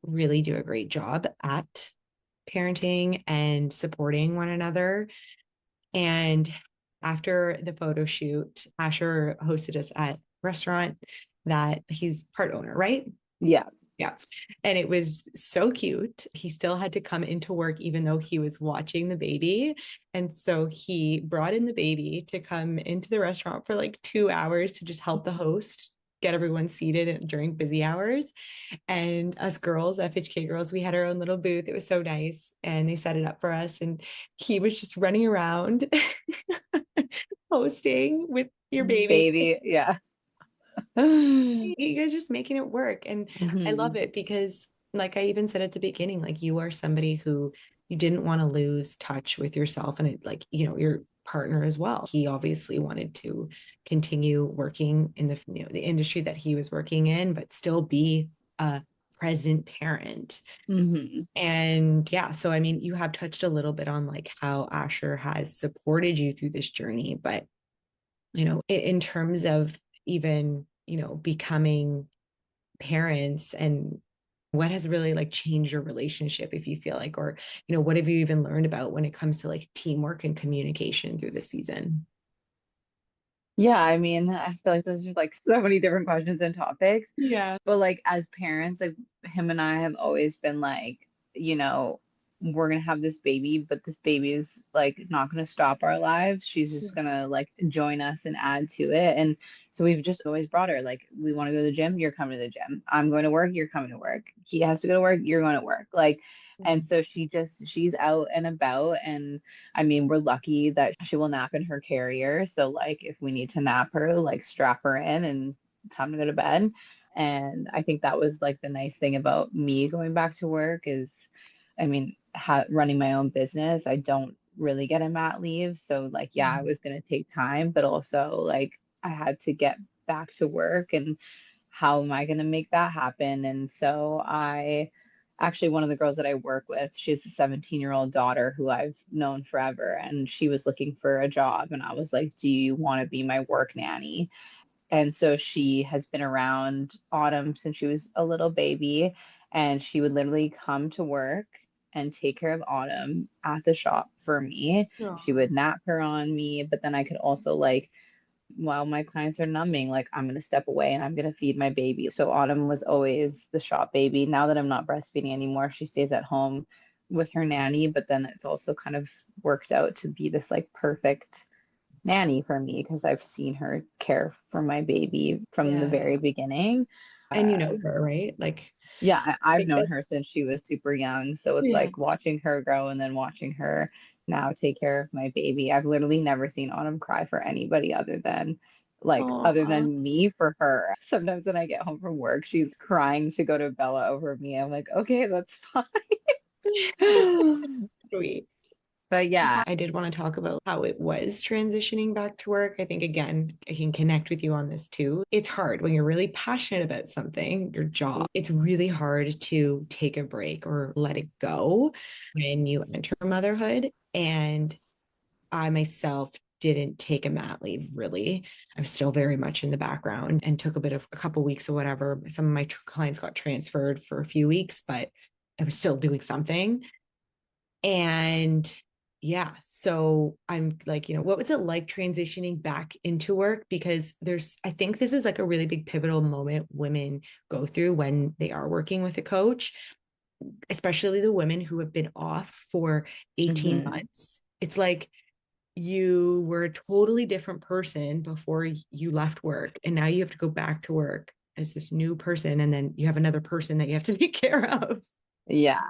really do a great job at parenting and supporting one another. And after the photo shoot, Asher hosted us at a restaurant that he's part owner, right? Yeah. Yeah. And it was so cute. He still had to come into work even though he was watching the baby. And so he brought in the baby to come into the restaurant for like 2 hours to just help the host get everyone seated during busy hours. And us girls, FHK girls, we had our own little booth. It was so nice. And they set it up for us. And he was just running around hosting with your baby. Baby. Yeah. You guys just making it work. And I love it because, like I even said at the beginning, like you are somebody who you didn't want to lose touch with yourself and it, like, your partner as well. He obviously wanted to continue working in the industry that he was working in, but still be a present parent. And yeah, so I mean, you have touched a little bit on like how Asher has supported you through this journey, but in terms of even, becoming parents and what has really like changed your relationship, if you feel like, or, what have you even learned about when it comes to like teamwork and communication through this season? Yeah, I mean, I feel like those are like so many different questions and topics. Yeah. But like as parents, like him and I have always been like, we're gonna have this baby, but this baby is like not gonna stop our lives. She's just gonna like join us and add to it. And so we've just always brought her, like, we want to go to the gym, you're coming to the gym. I'm going to work, you're coming to work. He has to go to work, you're going to work. Like, and so she's out and about. And I mean, we're lucky that she will nap in her carrier. So like if we need to nap her, like strap her in and time to go to bed. And I think that was like the nice thing about me going back to work is, I mean, running my own business, I don't really get a mat leave. So like, yeah, I was going to take time, but also like I had to get back to work and how am I going to make that happen? And so I actually, one of the girls that I work with, she has a 17-year-old daughter who I've known forever, and she was looking for a job. And I was like, do you want to be my work nanny? And so she has been around Autumn since she was a little baby, and she would literally come to work and take care of Autumn at the shop for me. She would nap her on me, but then I could also like while my clients are numbing, like I'm going to step away and I'm going to feed my baby. So Autumn was always the shop baby. Now that I'm not breastfeeding anymore, she stays at home with her nanny, but then it's also kind of worked out to be this like perfect nanny for me because I've seen her care for my baby from the very beginning. And you know her, right? Like, Yeah, I've like known that. her since she was super young. So it's Yeah. like watching her grow and then watching her now take care of my baby. I've literally never seen Autumn cry for anybody other Aw. than me for her. Sometimes when I get home from work, she's crying to go to Bella over me. I'm like, okay, that's fine. Sweet. But yeah. I did want to talk about how it was transitioning back to work. I think, again, I can connect with you on this too. It's hard when you're really passionate about something, your job. It's really hard to take a break or let it go when you enter motherhood. And I myself didn't take a mat leave really. I was still very much in the background and took a couple weeks or whatever. Some of my clients got transferred for a few weeks, but I was still doing something. And yeah, so I'm like, what was it like transitioning back into work? Because I think this is like a really big pivotal moment women go through when they are working with a coach, especially the women who have been off for 18 months. It's like you were a totally different person before you left work, and now you have to go back to work as this new person, and then you have another person that you have to take care of. Yeah.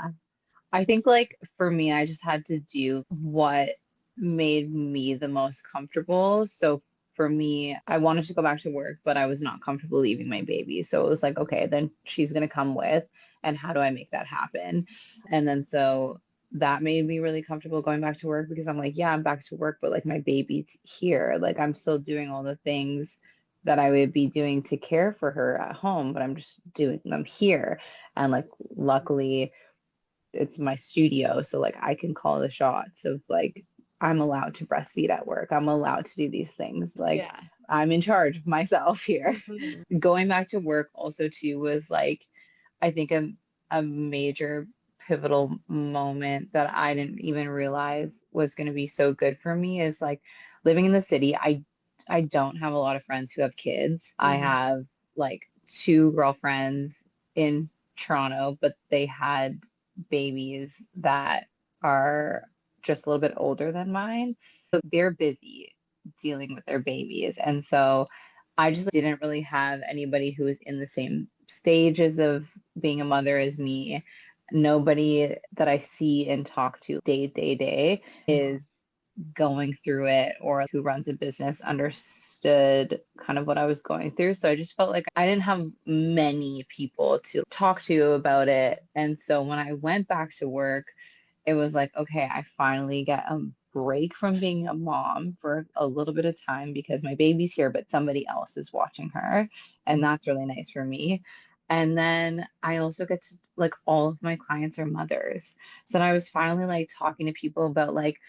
I think like for me, I just had to do what made me the most comfortable. So for me, I wanted to go back to work, but I was not comfortable leaving my baby. So it was like, okay, then she's going to come with, and how do I make that happen? And then so that made me really comfortable going back to work because I'm like, yeah, I'm back to work, but like my baby's here. Like I'm still doing all the things that I would be doing to care for her at home, but I'm just doing them here. And like, luckily, it's my studio. So like I can call the shots of like, I'm allowed to breastfeed at work. I'm allowed to do these things. Like, Yeah. I'm in charge of myself here. Mhm. Going back to work also too was like, I think a major pivotal moment that I didn't even realize was going to be so good for me is like living in the city. I don't have a lot of friends who have kids. I Mhm. have like two girlfriends in Toronto, but they had babies that are just a little bit older than mine. So they're busy dealing with their babies. And so I just didn't really have anybody who was in the same stages of being a mother as me. Nobody that I see and talk to day is going through it or who runs a business understood kind of what I was going through. So I just felt like I didn't have many people to talk to about it. And so when I went back to work, it was like, okay, I finally get a break from being a mom for a little bit of time because my baby's here, but somebody else is watching her. And that's really nice for me. And then I also get to like all of my clients are mothers. So then I was finally like talking to people about like,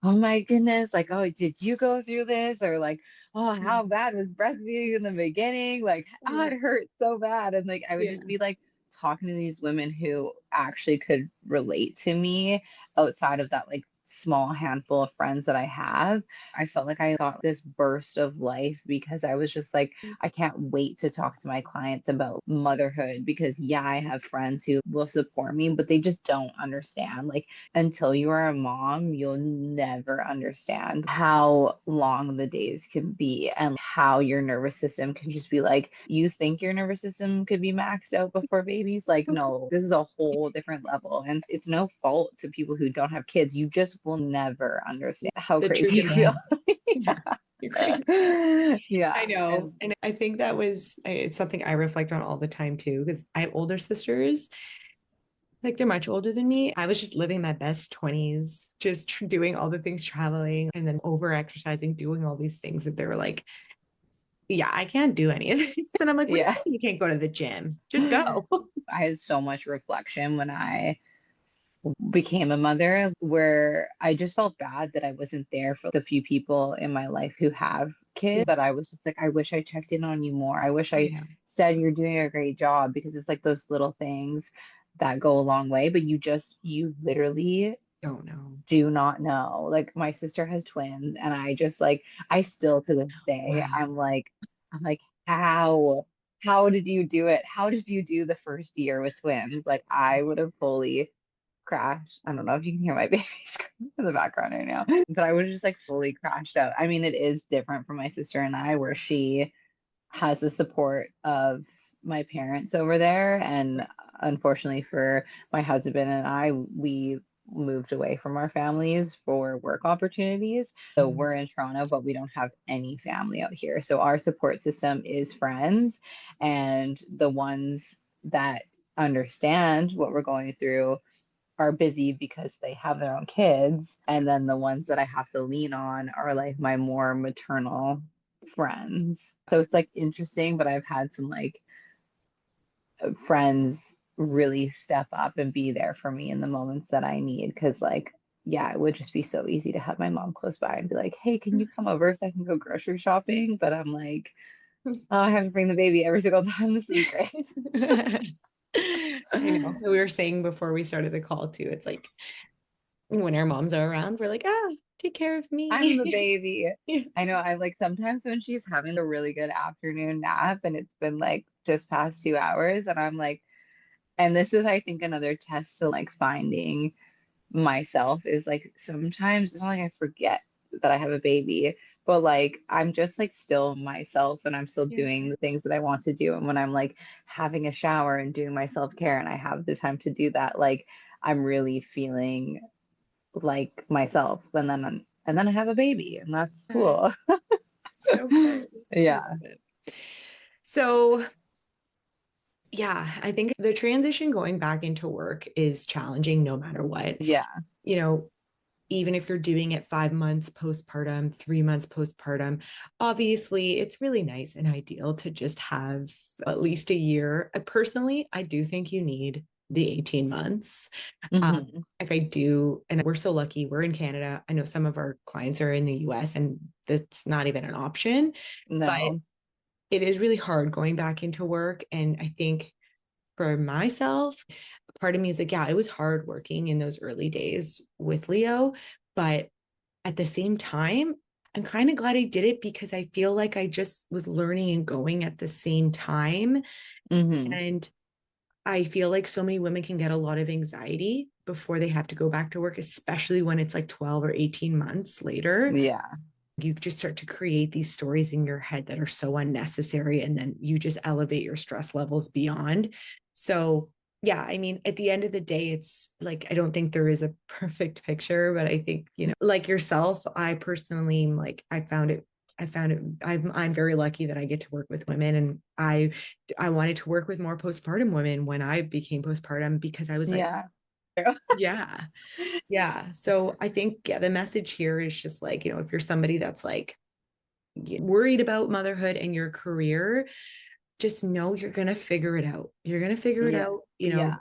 oh my goodness, like, oh, did you go through this? Or like, oh, how bad was breastfeeding in the beginning? Like, oh, Yeah. it hurt so bad. And like, I would Yeah. just be like talking to these women who actually could relate to me outside of that like small handful of friends that I have. I felt like I got this burst of life because I was just like, I can't wait to talk to my clients about motherhood because, yeah, I have friends who will support me, but they just don't understand. Like, until you are a mom, you'll never understand how long the days can be and how your nervous system can just be like, you think your nervous system could be maxed out before babies? Like, no, this is a whole different level. And it's no fault to people who don't have kids. You just will never understand how The true crazy you feel. demands. Yeah. You're crazy. Yeah. I know. And And I think that it's something I reflect on all the time too, because I have older sisters, like they're much older than me. I was just living my best 20s, just doing all the things, traveling and then over exercising, doing all these things that they were like, yeah, I can't do any of this. And I'm like, what do yeah. you mean you can't go to the gym? Just go. I had so much reflection when I became a mother where I just felt bad that I wasn't there for the few people in my life who have kids. But I was just like, I wish I checked in on you more. I wish I Yeah. said you're doing a great job because it's like those little things that go a long way. But you literally Don't know. do not know. Like my sister has twins, and I just like, I still to this day, Wow. I'm like, how? How did you do it? How did you do the first year with twins? Like I would have fully crashed. I don't know if you can hear my baby scream in the background right now, but I would have just like fully crashed out. I mean, it is different for my sister and I, where she has the support of my parents over there. And unfortunately for my husband and I, we moved away from our families for work opportunities. So we're in Toronto, but we don't have any family out here. So our support system is friends and the ones that understand what we're going through are busy because they have their own kids. And then the ones that I have to lean on are like my more maternal friends. So it's like interesting, but I've had some like friends really step up and be there for me in the moments that I need. Cause like, yeah, it would just be so easy to have my mom close by and be like, hey, can you come over so I can go grocery shopping? But I'm like, oh, I have to bring the baby every single time. This is great. I know. We were saying before we started the call too. It's like when our moms are around, we're like, ah, take care of I'm the me. baby. Yeah. I know. I like sometimes when she's having a really good afternoon nap and it's been like just past 2 hours, and I'm like, and this is, I think, another test to like finding myself is like sometimes it's not like I forget that I have a baby, but like I'm just like still myself and I'm still Yeah. doing the things that I want to do. And when I'm like having a shower and doing my self-care and I have the time to do that, like I'm really feeling like myself. And then I have a baby and that's cool. So good. I Yeah. love it. So Yeah, I think the transition going back into work is challenging no matter what. Yeah. You know, even if you're doing it 5 months postpartum, 3 months postpartum, obviously it's really nice and ideal to just have at least a year. Personally, I do think you need the 18 months. Mm-hmm. If I do, and we're so lucky, we're in Canada. I know some of our clients are in the US and that's not even an option, but No. it is really hard going back into work. And I think for myself, part of me is like, yeah, it was hard working in those early days with Leo, but at the same time, I'm kind of glad I did it because I feel like I just was learning and going at the same time. Mm-hmm. And I feel like so many women can get a lot of anxiety before they have to go back to work, especially when it's like 12 or 18 months later. Yeah. You just start to create these stories in your head that are so unnecessary. And then you just elevate your stress levels beyond. So, yeah, I mean, at the end of the day, it's like, I don't think there is a perfect picture, but I think, like yourself, I personally, like, I'm very lucky that I get to work with women, and I wanted to work with more postpartum women when I became postpartum because I was like, Yeah. yeah, yeah. So I think, yeah, the message here is just like, if you're somebody that's like worried about motherhood and your career, just know you're going to figure it out. You're going to figure it Yeah. out, Yeah.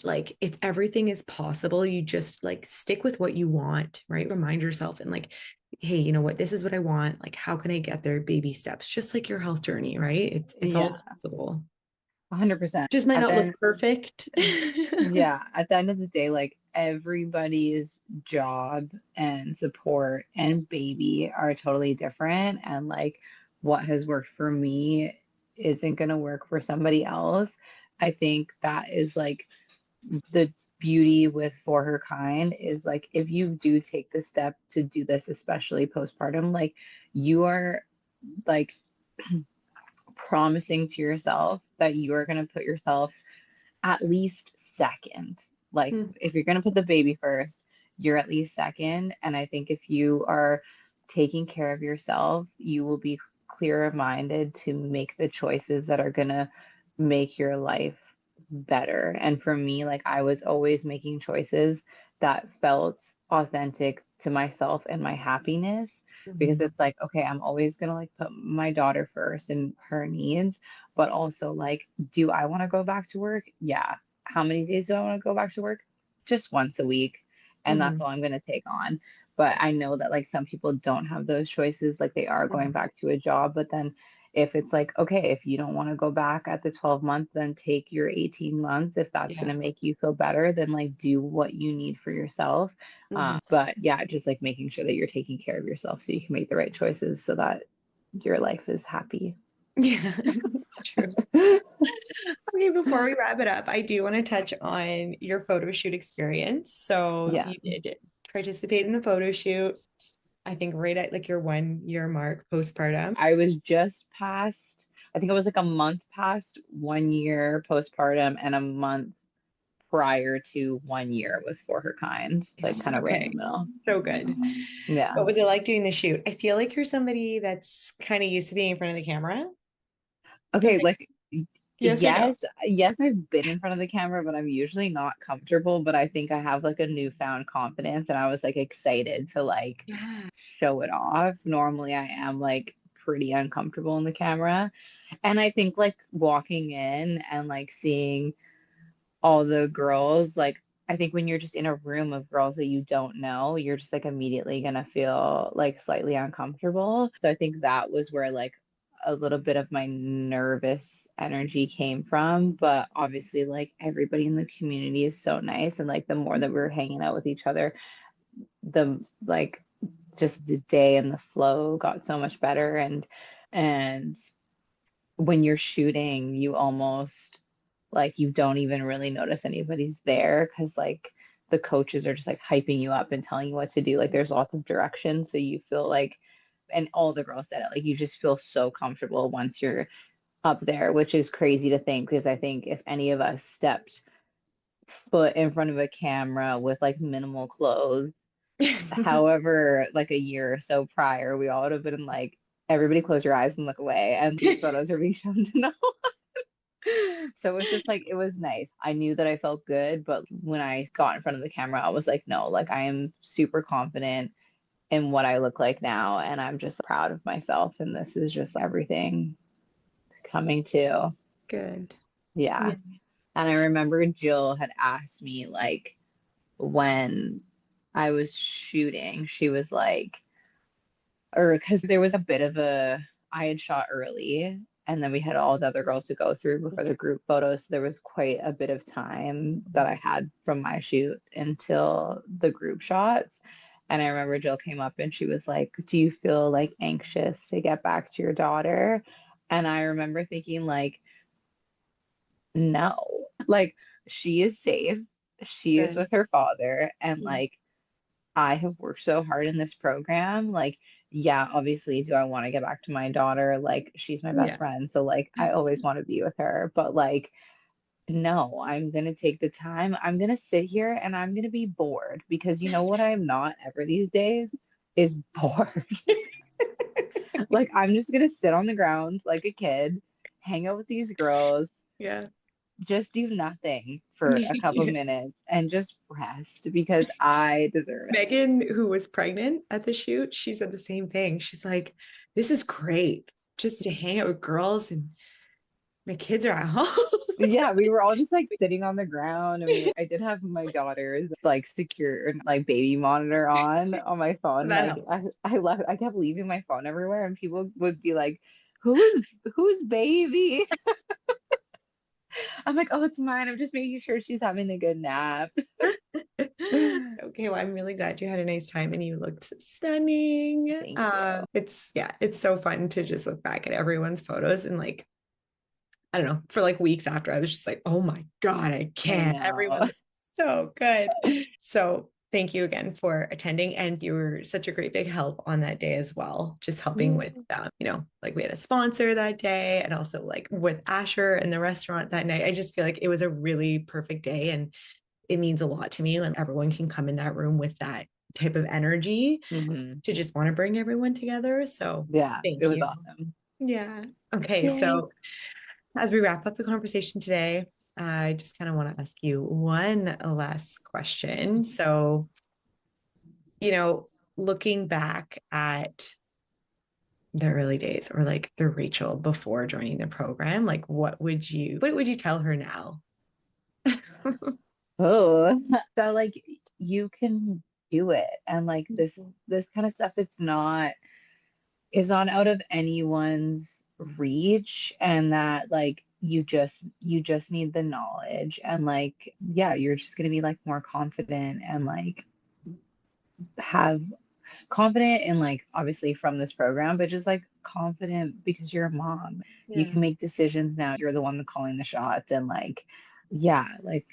like it's everything is possible. You just like stick with what you want, right? Remind yourself and like, hey, you know what? This is what I want. Like, how can I get there? Baby steps, just like your health journey, right? It's all Yeah. possible. 100%. Just might At not the look end, perfect. yeah, at the end of the day, like everybody's job and support and baby are totally different. And like what has worked for me isn't going to work for somebody else. I think that is like the beauty with For Her Kind is like if you do take the step to do this, especially postpartum, like you are like promising to yourself that you are going to put yourself at least second. Like if you're going to put the baby first, you're at least second. And I think if you are taking care of yourself, you will be clearer minded to make the choices that are going to make your life better. And for me, like I was always making choices that felt authentic to myself and my happiness because Mhm. it's like, okay, I'm always going to like put my daughter first and her needs, but also like, do I want to go back to work? Yeah. How many days do I want to go back to work? Just once a week. And that's Mhm. all I'm going to take on. But I know that like some people don't have those choices. Like they are going Mhm. back to a job, but then if it's like, okay, if you don't want to go back at the 12 months, then take your 18 months. If that's going Yeah. to make you feel better, then like do what you need for yourself. Mhm. But yeah, just like making sure that you're taking care of yourself so you can make the right choices so that your life is happy. Yeah, true. Okay, before we wrap it up, I do want to touch on your photo shoot experience. So Yeah. you did participate in the photo shoot, I think right at like your 1 year mark postpartum. I was just past, I think it was like a month past 1 year postpartum and a month prior to 1 year with For Her Kind, like Yes. kind of right in the Okay. middle. So good. Yeah. What was it like doing the shoot? I feel like you're somebody that's kind of used to being in front of the camera. Okay, like Yes or no? yes, I've been in front of the camera, but I'm usually not comfortable. But I think I have like a newfound confidence, and I was like excited to like Yeah. show it off. Normally, I am like pretty uncomfortable in the camera, and I think like walking in and like seeing all the girls, like I think when you're just in a room of girls that you don't know, you're just like immediately gonna feel like slightly uncomfortable. So I think that was where like a little bit of my nervous energy came from. But obviously, like everybody in the community is so nice. And like the more that we were hanging out with each other, the like just the day and the flow got so much better. And when you're shooting, you almost like you don't even really notice anybody's there because like the coaches are just like hyping you up and telling you what to do. Like there's lots of direction. So you feel like, and all the girls said it, like you just feel so comfortable once you're up there, which is crazy to think because I think if any of us stepped foot in front of a camera with like minimal clothes, however, like a year or so prior, we all would have been like, everybody close your eyes and look away. And these photos are being shown to no one. So it was just like, it was nice. I knew that I felt good, but when I got in front of the camera, I was like, no, like I am super confident in what I look like now. And I'm just proud of myself. And this is just everything coming to. Good. Yeah. Yeah. And I remember Jill had asked me, like, when I was shooting, she was like, or because there was a bit of I had shot early and then we had all the other girls to go through before the group photos. So there was quite a bit of time that I had from my shoot until the group shots. And I remember Jill came up and she was like, do you feel like anxious to get back to your daughter? And I remember thinking, like, no, like she is safe. She is Good. with her father. And like, I have worked so hard in this program. Like, yeah, obviously, do I want to get back to my daughter? Like, she's my best Yeah. friend. So, like, I always want to be with her. But, like, no, I'm going to take the time. I'm going to sit here and I'm going to be bored because you know what I'm not ever these days is bored. Like, I'm just going to sit on the ground like a kid, hang out with these girls, Yeah. just do nothing for a couple minutes and just rest because I deserve it. Megan, who was pregnant at the shoot, she said the same thing. She's like, this is great just to hang out with girls and my kids are at home. Yeah, we were all just like sitting on the ground. I did have my daughter's like secure like baby monitor on my phone. That Like helps. I kept leaving my phone everywhere and people would be like, who's baby? I'm like, oh, it's mine. I'm just making sure she's having a good nap. Okay, well, I'm really glad you had a nice time and you looked stunning. Thank you. It's so fun to just look back at everyone's photos and like, I don't know, for like weeks after, I was just like, oh my God, I I can't. Everyone know. looks so good. So thank you again for attending. And you were such a great big help on that day as well, just helping with, like we had a sponsor that day and also like with Asher and the restaurant that night. I just feel like it was a really perfect day. And it means a lot to me when everyone can come in that room with that type of energy Mhm. to just want to bring everyone together. So Yeah, it thank was you. awesome. Yeah. Okay. Yay. So as we wrap up the conversation today, I just kind of want to ask you one last question. So, looking back at the early days or like the Rachel before joining the program, like what would you tell her now? Oh, so like you can do it. And like this kind of stuff, it's not is not out of anyone's reach and that like you just need the knowledge and like yeah, you're just gonna be like more confident and like have confident in like obviously from this program, but just like confident because you're a mom. You Yeah. can make decisions now. You're the one calling the shots and like yeah, like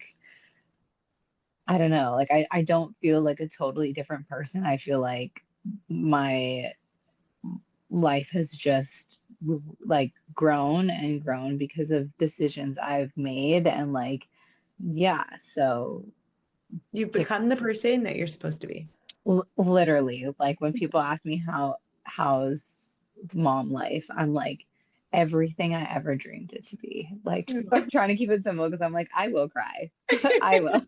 I don't know. Like I don't feel like a totally different person. I feel like my life has just like grown and grown because of decisions I've made and like yeah, so You've it's become the person that you're supposed to be. literally like when people ask me how's mom life, I'm like everything I ever dreamed it to be. Like I'm trying to keep it simple because I'm like I will cry. I will.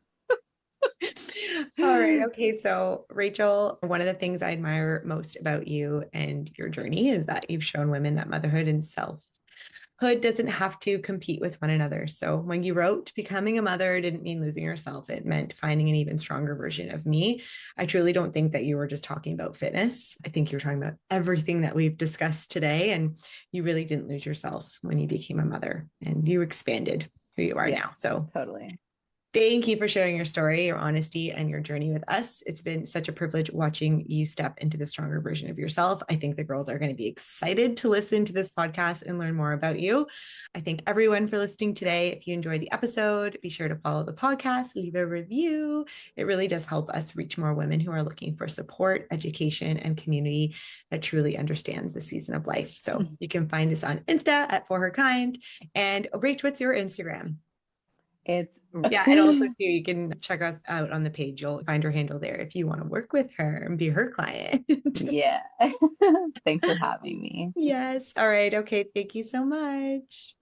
All right. Okay. So, Rachel, one of the things I admire most about you and your journey is that you've shown women that motherhood and selfhood doesn't have to compete with one another. So, when you wrote, becoming a mother didn't mean losing yourself, it meant finding an even stronger version of me. I truly don't think that you were just talking about fitness. I think you're talking about everything that we've discussed today. And you really didn't lose yourself when you became a mother and you expanded who you are Yeah, now. So, totally. thank you for sharing your story, your honesty, and your journey with us. It's been such a privilege watching you step into the stronger version of yourself. I think the girls are going to be excited to listen to this podcast and learn more about you. I thank everyone for listening today. If you enjoyed the episode, be sure to follow the podcast, leave a review. It really does help us reach more women who are looking for support, education, and community that truly understands the season of life. So you can find us on Insta at For Her Kind. And Rach, what's your Instagram? It's Yeah, and also too, you can check us out on the page. You'll find her handle there if you want to work with her and be her client. yeah. Thanks for having me. Yes. All right. Okay. Thank you so much.